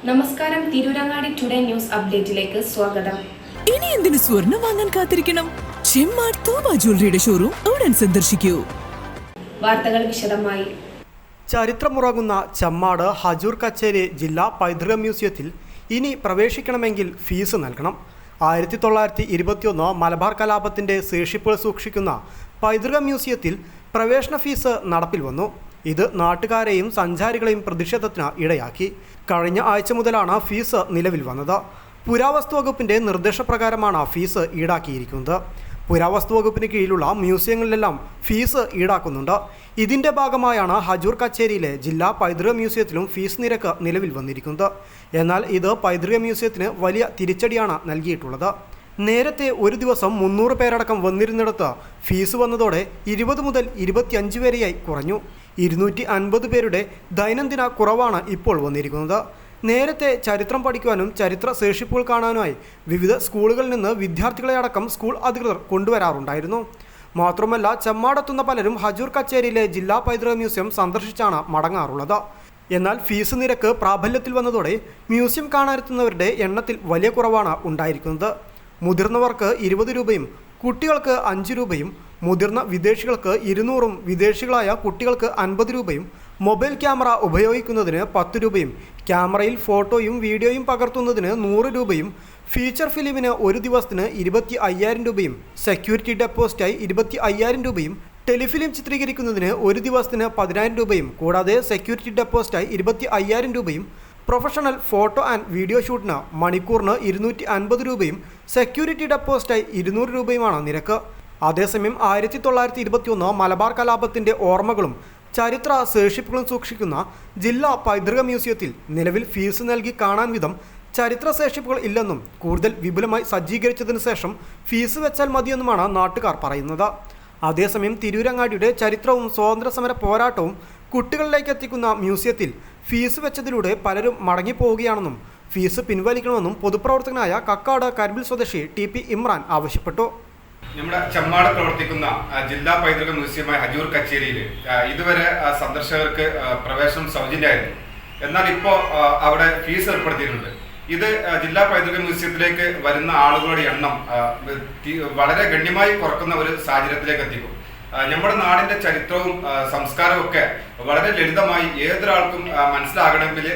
നമസ്കാരം, Tirurangadi today news അപ്ഡേറ്റിലേക്ക് സ്വാഗതം. ഇനി എന്തിനു സ്വർണം വാങ്ങാൻ കാത്തിരിക്കണം? ചെമ്മാട് തോമ ജ്വല്ലറിയുടെ ഷോറൂം ഉടൻ സന്ദർശിക്കൂ. വാർത്തകൾ വിശദമായി. ചരിത്രമുറങ്ങുന്ന ചെമ്മാട് ഹജൂർ കച്ചേരി ജില്ലാ പൈതൃക മ്യൂസിയത്തിൽ ഇനി പ്രവേശിക്കണമെങ്കിൽ ഫീസ് നൽകണം. 1921 മലബാർ കലാപത്തിൻ്റെ ശേഷിപ്പുകൾ സൂക്ഷിക്കുന്ന പൈതൃക മ്യൂസിയത്തിൽ പ്രവേശന ഫീസ് നടപ്പിൽ വന്നു. ഇത് നാട്ടുകാരെയും സഞ്ചാരികളെയും പ്രതിഷേധത്തിന് ഇടയാക്കി. കഴിഞ്ഞ ആഴ്ച മുതലാണ് ഫീസ് നിലവിൽ വന്നത്. പുരാവസ്തു വകുപ്പിൻ്റെ നിർദ്ദേശപ്രകാരമാണ് ഫീസ് ഈടാക്കിയിരിക്കുന്നത്. പുരാവസ്തു വകുപ്പിന് കീഴിലുള്ള മ്യൂസിയങ്ങളിലെല്ലാം ഫീസ് ഈടാക്കുന്നുണ്ട്. ഇതിൻ്റെ ഭാഗമായാണ് ഹജൂർ കച്ചേരിയിലെ ജില്ലാ പൈതൃക മ്യൂസിയത്തിലും ഫീസ് നിരക്ക് നിലവിൽ വന്നിരിക്കുന്നത്. എന്നാൽ ഇത് പൈതൃക മ്യൂസിയത്തിന് വലിയ തിരിച്ചടിയാണ് നൽകിയിട്ടുള്ളത്. നേരത്തെ ഒരു ദിവസം 300 പേരടക്കം വന്നിരുന്നിടത്ത് ഫീസ് വന്നതോടെ 20 മുതൽ 25 വരെയായി കുറഞ്ഞു. 250 പേരുടെ ദൈനംദിന കുറവാണ് ഇപ്പോൾ വന്നിരിക്കുന്നത്. നേരത്തെ ചരിത്രം പഠിക്കുവാനും ചരിത്ര ശേഷിപ്പുകൾ കാണാനുമായി വിവിധ സ്കൂളുകളിൽ നിന്ന് വിദ്യാർത്ഥികളെ അടക്കം സ്കൂൾ അധികൃതർ കൊണ്ടുവരാറുണ്ടായിരുന്നു. മാത്രമല്ല, ചെമ്മാടെത്തുന്ന പലരും ഹജൂർ കച്ചേരിയിലെ ജില്ലാ പൈതൃക മ്യൂസിയം സന്ദർശിച്ചാണ് മടങ്ങാറുള്ളത്. എന്നാൽ ഫീസ് നിരക്ക് പ്രാബല്യത്തിൽ വന്നതോടെ മ്യൂസിയം കാണാനെത്തുന്നവരുടെ എണ്ണത്തിൽ വലിയ കുറവാണ് ഉണ്ടായിരിക്കുന്നത്. മുതിർന്നവർക്ക് 20 രൂപയും കുട്ടികൾക്ക് 5 രൂപയും, മുതിർന്ന വിദേശികൾക്ക് 200ഉം വിദേശികളായ കുട്ടികൾക്ക് 50 രൂപയും, മൊബൈൽ ക്യാമറ ഉപയോഗിക്കുന്നതിന് 10 രൂപയും, ക്യാമറയിൽ ഫോട്ടോയും വീഡിയോയും പകർത്തുന്നതിന് 100 രൂപയും, ഫീച്ചർ ഫിലിമിന് ഒരു ദിവസത്തിന് 25,000 രൂപയും, സെക്യൂരിറ്റി ഡെപ്പോസിറ്റായി 25,000 രൂപയും, ടെലിഫിലിം ചിത്രീകരിക്കുന്നതിന് ഒരു ദിവസത്തിന് 10,000 രൂപയും, കൂടാതെ സെക്യൂരിറ്റി ഡെപ്പോസിറ്റായി 25,000 രൂപയും, പ്രൊഫഷണൽ ഫോട്ടോ ആൻഡ് വീഡിയോ ഷൂട്ടിന് മണിക്കൂറിന് 250 രൂപയും, സെക്യൂരിറ്റി ഡെപ്പോസിറ്റായി 200 രൂപയുമാണ് നിരക്ക്. അതേസമയം 1921 മലബാർ കലാപത്തിൻ്റെ ഓർമ്മകളും ചരിത്ര ശേഷിപ്പുകളും സൂക്ഷിക്കുന്ന ജില്ലാ പൈതൃക മ്യൂസിയത്തിൽ നിലവിൽ ഫീസ് നൽകി കാണാൻ വിധം ചരിത്ര ശേഷിപ്പുകൾ ഇല്ലെന്നും കൂടുതൽ വിപുലമായി സജ്ജീകരിച്ചതിന് ശേഷം ഫീസ് വെച്ചാൽ മതിയെന്നുമാണ് നാട്ടുകാർ പറയുന്നത്. അതേസമയം തിരൂരങ്ങാടിയുടെ ചരിത്രവും സ്വാതന്ത്ര്യസമര പോരാട്ടവും കുട്ടികളിലേക്ക് എത്തിക്കുന്ന മ്യൂസിയത്തിൽ ഫീസ് വെച്ചതിലൂടെ പലരും മടങ്ങിപ്പോവുകയാണെന്നും ഫീസ് പിൻവലിക്കണമെന്നും പൊതുപ്രവർത്തകനായ കക്കാട് കരിമ്പിൽ സ്വദേശി TP ഇമ്രാൻ ആവശ്യപ്പെട്ടു. നമ്മുടെ ചെമ്മാട് പ്രവർത്തിക്കുന്ന ജില്ലാ പൈതൃക മ്യൂസിയമായ ഹജൂർ കച്ചേരിയിൽ ഇതുവരെ സന്ദർശകർക്ക് പ്രവേശനം സൗജന്യമായിരുന്നു. എന്നാൽ ഇപ്പോൾ അവിടെ ഫീസ് ഏർപ്പെടുത്തിയിട്ടുണ്ട്. ഇത് ജില്ലാ പൈതൃക മ്യൂസിയത്തിലേക്ക് വരുന്ന ആളുകളുടെ എണ്ണം വളരെ ഗണ്യമായി കുറക്കുന്ന ഒരു സാഹചര്യത്തിലേക്ക് എത്തിക്കും. നമ്മുടെ നാടിന്റെ ചരിത്രവും സംസ്കാരവും ഒക്കെ വളരെ ലളിതമായി ഏതൊരാൾക്കും മനസ്സിലാകണമെങ്കിൽ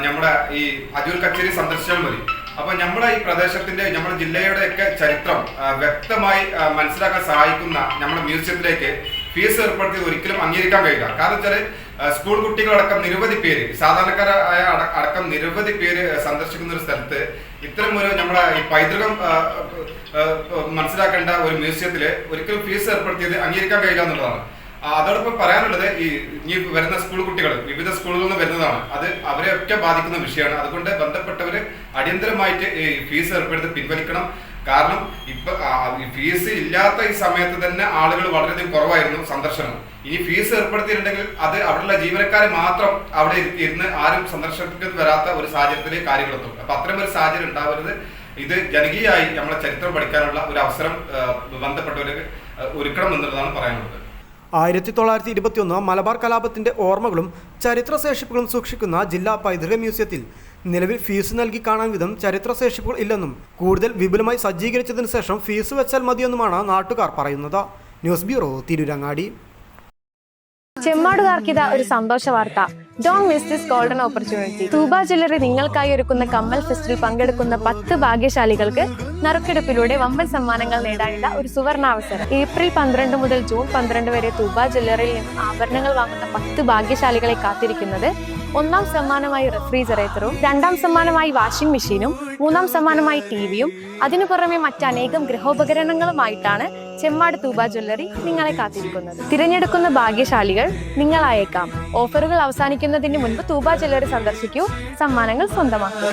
നമ്മുടെ ഈ ഹജൂർ കച്ചേരി സന്ദർശിച്ചാൽ മതി. അപ്പൊ നമ്മുടെ ഈ പ്രദേശത്തിന്റെ നമ്മുടെ ജില്ലയുടെ ഒക്കെ ചരിത്രം വ്യക്തമായി മനസ്സിലാക്കാൻ സഹായിക്കുന്ന നമ്മുടെ മ്യൂസിയത്തിലേക്ക് ഫീസ് ഏർപ്പെടുത്തി ഒരിക്കലും അംഗീകരിക്കാൻ കഴിയില്ല. കാരണം വെച്ചാൽ സ്കൂൾ കുട്ടികളടക്കം നിരവധി പേര്, സാധാരണക്കാരായ അടക്കം നിരവധി പേര് സന്ദർശിക്കുന്ന ഒരു സ്ഥലത്ത് ഇത്തരം ഒരു നമ്മുടെ ഈ പൈതൃകം മനസ്സിലാക്കേണ്ട ഒരു മ്യൂസിയത്തില് ഒരിക്കലും ഫീസ് ഏർപ്പെടുത്തിയത് അംഗീകരിക്കാൻ കഴിയില്ല എന്നുള്ളതാണ്. അതോടൊപ്പം പറയാനുള്ളത്, ഈ വരുന്ന സ്കൂൾ കുട്ടികൾ വിവിധ സ്കൂളുകളിൽ നിന്ന് വരുന്നതാണ്. അത് അവരെ ഒക്കെ ബാധിക്കുന്ന വിഷയമാണ്. അതുകൊണ്ട് ബന്ധപ്പെട്ടവര് അടിയന്തരമായിട്ട് ഈ ഫീസ് ഏർപ്പെടുത്തി പിൻവലിക്കണം. കാരണം ഇപ്പൊ ഫീസ് ഇല്ലാത്ത ഈ സമയത്ത് തന്നെ ആളുകൾ വളരെയധികം കുറവായിരുന്നു സന്ദർശനം. ഇനി ഫീസ് ഏർപ്പെടുത്തിയിട്ടുണ്ടെങ്കിൽ അത് അവിടെയുള്ള ജീവനക്കാരെ മാത്രം അവിടെ ഇരുന്ന് ആരും സന്ദർശനത്തിന് വരാത്ത ഒരു സാഹചര്യത്തിലേക്ക് കാര്യങ്ങളെത്തും. അപ്പൊ അത്തരം ഒരു സാഹചര്യം ഉണ്ടാവരുത്. ഇത് ജനകീയമായി നമ്മളെ ചരിത്രം പഠിക്കാനുള്ള ഒരു അവസരം ബന്ധപ്പെട്ടവർക്ക് ഒരുക്കണം എന്നുള്ളതാണ് പറയാനുള്ളത്. 1921 മലബാർ കലാപത്തിൻ്റെ ഓർമ്മകളും ചരിത്ര ശേഷിപ്പുകളും സൂക്ഷിക്കുന്ന ജില്ലാ പൈതൃക മ്യൂസിയത്തിൽ നിലവിൽ ഫീസ് നൽകി കാണാൻ വിധം ചരിത്ര ശേഷിപ്പുകൾ ഇല്ലെന്നും കൂടുതൽ വിപുലമായി സജ്ജീകരിച്ചതിന് ശേഷം ഫീസ് വെച്ചാൽ മതിയെന്നുമാണ് നാട്ടുകാർ പറയുന്നത്. News bureau, Tirurangadi. ചെമ്മാടുകാർക്കിതാ ഒരു സന്തോഷ വാർത്ത. Don't miss this golden opportunity. Thooba jewellery നിങ്ങൾക്കായി ഒരുക്കുന്ന കമ്മൽ ഫെസ്റ്റിൽ പങ്കെടുക്കുന്ന 10 ഭാഗ്യശാലികൾക്ക് നറുക്കെടുപ്പിലൂടെ വമ്പൻ സമ്മാനങ്ങൾ നേടാനുള്ള ഒരു സുവർണാവസരം. ഏപ്രിൽ 12 മുതൽ ജൂൺ 12 വരെ തൂബ ജ്വല്ലറിയിൽ നിന്ന് ആഭരണങ്ങൾ വാങ്ങുന്ന 10 ഭാഗ്യശാലികളെ കാത്തിരിക്കുന്നത് 1ാം സമ്മാനമായി റെഫ്രിജറേറ്ററും, 2ാം സമ്മാനമായി വാഷിംഗ് മെഷീനും, 3ാം സമ്മാനമായി ടിവിയും, അതിനു പുറമെ മറ്റനേകം ഗൃഹോപകരണങ്ങളുമായിട്ടാണ് ചെമ്മാട് തൂബ ജ്വല്ലറി നിങ്ങളെ കാത്തിരിക്കുന്നത്. തിരഞ്ഞെടുക്കുന്ന ഭാഗ്യശാലികൾ നിങ്ങളായേക്കാം. ഓഫറുകൾ അവസാനിക്കുന്നതിന് മുൻപ് തൂബ ജ്വല്ലറി സന്ദർശിക്കൂ, സമ്മാനങ്ങൾ സ്വന്തമാക്കൂ.